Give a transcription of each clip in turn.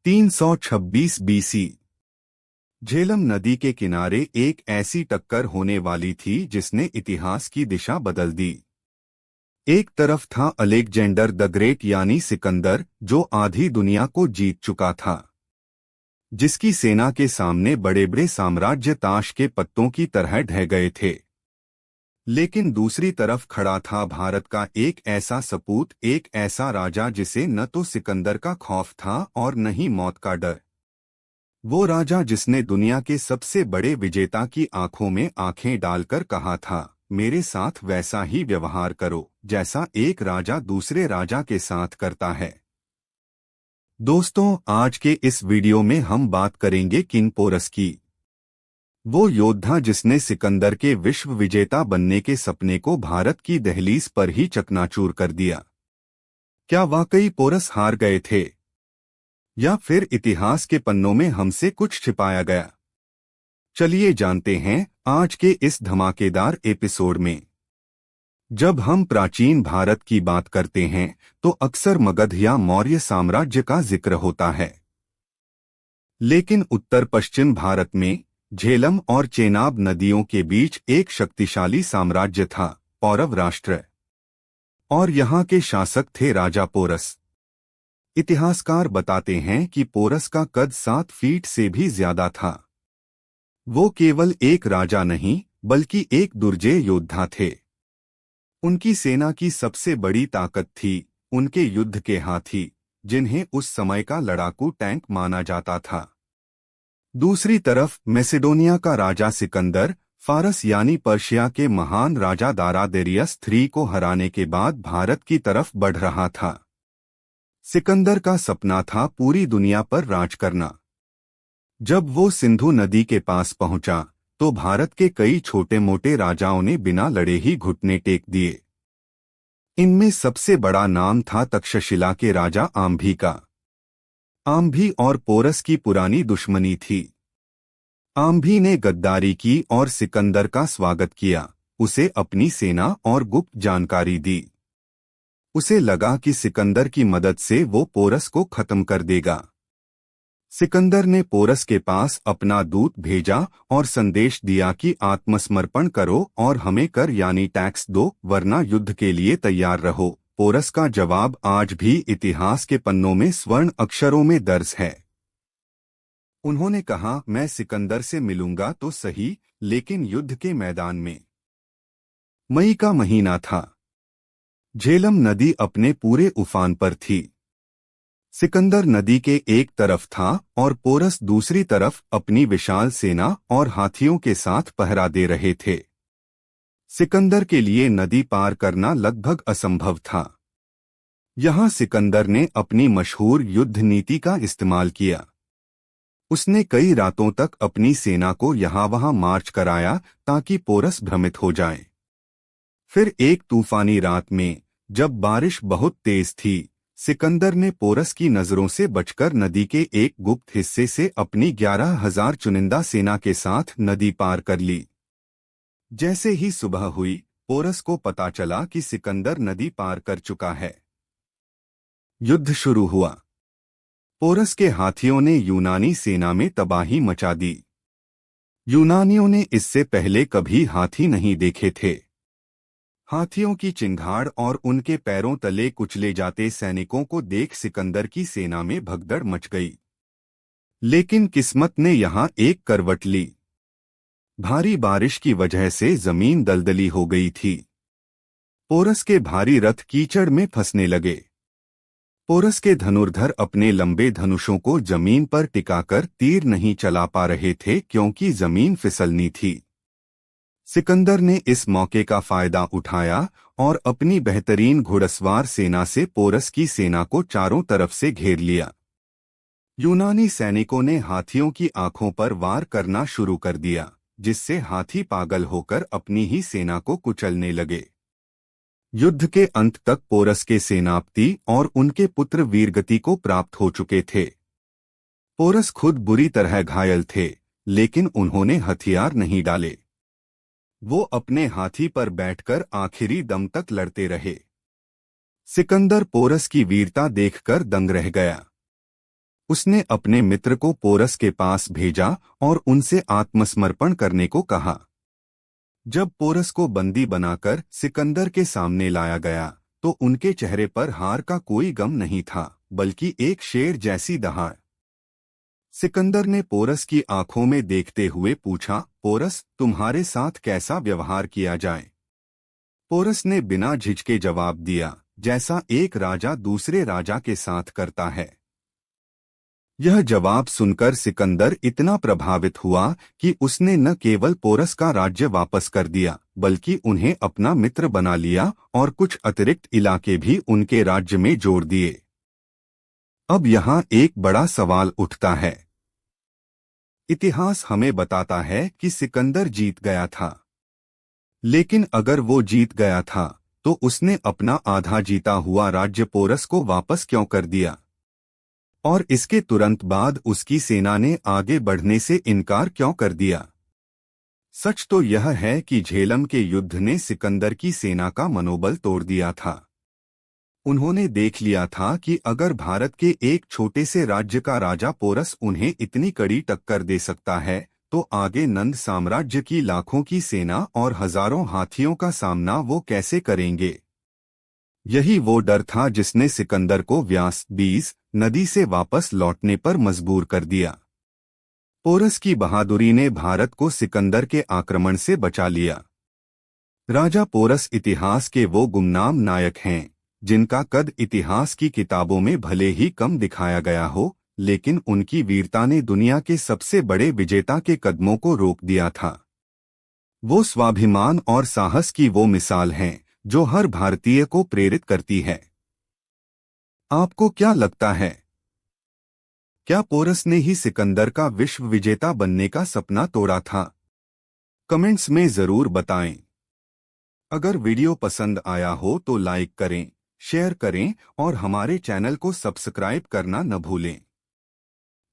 326 BC. Jhelum नदी के किनारे एक ऐसी टक्कर होने वाली थी जिसने इतिहास की दिशा बदल दी। एक तरफ था अलेक्जेंडर द ग्रेट यानी सिकंदर, जो आधी दुनिया को जीत चुका था, जिसकी सेना के सामने बड़े बड़े साम्राज्य ताश के पत्तों की तरह ढह गए थे। लेकिन दूसरी तरफ खड़ा था भारत का एक ऐसा सपूत, एक ऐसा राजा जिसे न तो सिकंदर का खौफ था और न ही मौत का डर। वो राजा जिसने दुनिया के सबसे बड़े विजेता की आंखों में आंखें डालकर कहा था, मेरे साथ वैसा ही व्यवहार करो जैसा एक राजा दूसरे राजा के साथ करता है। दोस्तों, आज के इस वीडियो में हम बात करेंगे किंग पोरस की, वो योद्धा जिसने सिकंदर के विश्व विजेता बनने के सपने को भारत की दहलीज पर ही चकनाचूर कर दिया। क्या वाकई पोरस हार गए थे, या फिर इतिहास के पन्नों में हमसे कुछ छिपाया गया? चलिए जानते हैं आज के इस धमाकेदार एपिसोड में। जब हम प्राचीन भारत की बात करते हैं तो अक्सर मगध या मौर्य साम्राज्य का जिक्र होता है, लेकिन उत्तर पश्चिम भारत में झेलम और चेनाब नदियों के बीच एक शक्तिशाली साम्राज्य था, पौरव राष्ट्र, और यहाँ के शासक थे राजा पोरस। इतिहासकार बताते हैं कि पोरस का कद 7 फीट से भी ज्यादा था। वो केवल एक राजा नहीं बल्कि एक दुर्जेय योद्धा थे। उनकी सेना की सबसे बड़ी ताकत थी उनके युद्ध के हाथी, जिन्हें उस समय का लड़ाकू टैंक माना जाता था। दूसरी तरफ मैसेडोनिया का राजा सिकंदर, फारस यानी पर्शिया के महान राजा दारादेरियस III को हराने के बाद भारत की तरफ बढ़ रहा था। सिकंदर का सपना था पूरी दुनिया पर राज करना। जब वो सिंधु नदी के पास पहुंचा तो भारत के कई छोटे मोटे राजाओं ने बिना लड़े ही घुटने टेक दिए। इनमें सबसे बड़ा नाम था तक्षशिला के राजा आम्भी का। आम्भी और पोरस की पुरानी दुश्मनी थी। आम्भी ने गद्दारी की और सिकंदर का स्वागत किया, उसे अपनी सेना और गुप्त जानकारी दी। उसे लगा कि सिकंदर की मदद से वो पोरस को खत्म कर देगा। सिकंदर ने पोरस के पास अपना दूत भेजा और संदेश दिया कि आत्मसमर्पण करो और हमें कर यानी टैक्स दो, वरना युद्ध के लिए तैयार रहो। पोरस का जवाब आज भी इतिहास के पन्नों में स्वर्ण अक्षरों में दर्ज है। उन्होंने कहा, मैं सिकंदर से मिलूंगा तो सही, लेकिन युद्ध के मैदान में। मई का महीना था। झेलम नदी अपने पूरे उफान पर थी। सिकंदर नदी के एक तरफ था और पोरस दूसरी तरफ अपनी विशाल सेना और हाथियों के साथ पहरा दे रहे थे। सिकंदर के लिए नदी पार करना लगभग असंभव था। यहाँ सिकंदर ने अपनी मशहूर युद्ध नीति का इस्तेमाल किया। उसने कई रातों तक अपनी सेना को यहाँ वहाँ मार्च कराया ताकि पोरस भ्रमित हो जाए। फिर एक तूफानी रात में, जब बारिश बहुत तेज थी, सिकंदर ने पोरस की नजरों से बचकर नदी के एक गुप्त हिस्से से अपनी 11,000 चुनिंदा सेना के साथ नदी पार कर ली। जैसे ही सुबह हुई, पोरस को पता चला कि सिकंदर नदी पार कर चुका है। युद्ध शुरू हुआ। पोरस के हाथियों ने यूनानी सेना में तबाही मचा दी। यूनानियों ने इससे पहले कभी हाथी नहीं देखे थे। हाथियों की चिंगाड़ और उनके पैरों तले कुचले जाते सैनिकों को देख सिकंदर की सेना में भगदड़ मच गई। लेकिन किस्मत ने यहाँ एक करवट ली। भारी बारिश की वजह से जमीन दलदली हो गई थी। पोरस के भारी रथ कीचड़ में फंसने लगे। पोरस के धनुर्धर अपने लंबे धनुषों को जमीन पर टिकाकर तीर नहीं चला पा रहे थे क्योंकि जमीन फिसलनी थी। सिकंदर ने इस मौके का फायदा उठाया और अपनी बेहतरीन घुड़सवार सेना से पोरस की सेना को चारों तरफ से घेर लिया। यूनानी सैनिकों ने हाथियों की आंखों पर वार करना शुरू कर दिया, जिससे हाथी पागल होकर अपनी ही सेना को कुचलने लगे। युद्ध के अंत तक पोरस के सेनापति और उनके पुत्र वीरगति को प्राप्त हो चुके थे। पोरस खुद बुरी तरह घायल थे, लेकिन उन्होंने हथियार नहीं डाले। वो अपने हाथी पर बैठकर आखिरी दम तक लड़ते रहे। सिकंदर पोरस की वीरता देखकर दंग रह गया। उसने अपने मित्र को पोरस के पास भेजा और उनसे आत्मसमर्पण करने को कहा। जब पोरस को बंदी बनाकर सिकंदर के सामने लाया गया तो उनके चेहरे पर हार का कोई गम नहीं था, बल्कि एक शेर जैसी दहाड़। सिकंदर ने पोरस की आंखों में देखते हुए पूछा, पोरस, तुम्हारे साथ कैसा व्यवहार किया जाए? पोरस ने बिना झिझके जवाब दिया, जैसा एक राजा दूसरे राजा के साथ करता है। यह जवाब सुनकर सिकंदर इतना प्रभावित हुआ कि उसने न केवल पोरस का राज्य वापस कर दिया, बल्कि उन्हें अपना मित्र बना लिया और कुछ अतिरिक्त इलाके भी उनके राज्य में जोड़ दिए। अब यहाँ एक बड़ा सवाल उठता है। इतिहास हमें बताता है कि सिकंदर जीत गया था, लेकिन अगर वो जीत गया था तो उसने अपना आधा जीता हुआ राज्य पोरस को वापस क्यों कर दिया? और इसके तुरंत बाद उसकी सेना ने आगे बढ़ने से इनकार क्यों कर दिया? सच तो यह है कि झेलम के युद्ध ने सिकंदर की सेना का मनोबल तोड़ दिया था। उन्होंने देख लिया था कि अगर भारत के एक छोटे से राज्य का राजा पोरस उन्हें इतनी कड़ी टक्कर दे सकता है तो आगे नंद साम्राज्य की लाखों की सेना और हजारों हाथियों का सामना वो कैसे करेंगे? यही वो डर था जिसने सिकंदर को व्यास 20 नदी से वापस लौटने पर मजबूर कर दिया। पोरस की बहादुरी ने भारत को सिकंदर के आक्रमण से बचा लिया। राजा पोरस इतिहास के वो गुमनाम नायक हैं जिनका कद इतिहास की किताबों में भले ही कम दिखाया गया हो, लेकिन उनकी वीरता ने दुनिया के सबसे बड़े विजेता के कदमों को रोक दिया था। वो स्वाभिमान और साहस की वो मिसाल हैं जो हर भारतीय को प्रेरित करती है। आपको क्या लगता है? क्या पोरस ने ही सिकंदर का विश्व विजेता बनने का सपना तोड़ा था? कमेंट्स में जरूर बताएं। अगर वीडियो पसंद आया हो तो लाइक करें, शेयर करें और हमारे चैनल को सब्सक्राइब करना न भूलें।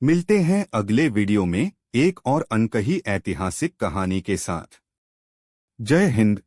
मिलते हैं अगले वीडियो में एक और अनकही ऐतिहासिक कहानी के साथ। जय हिंद।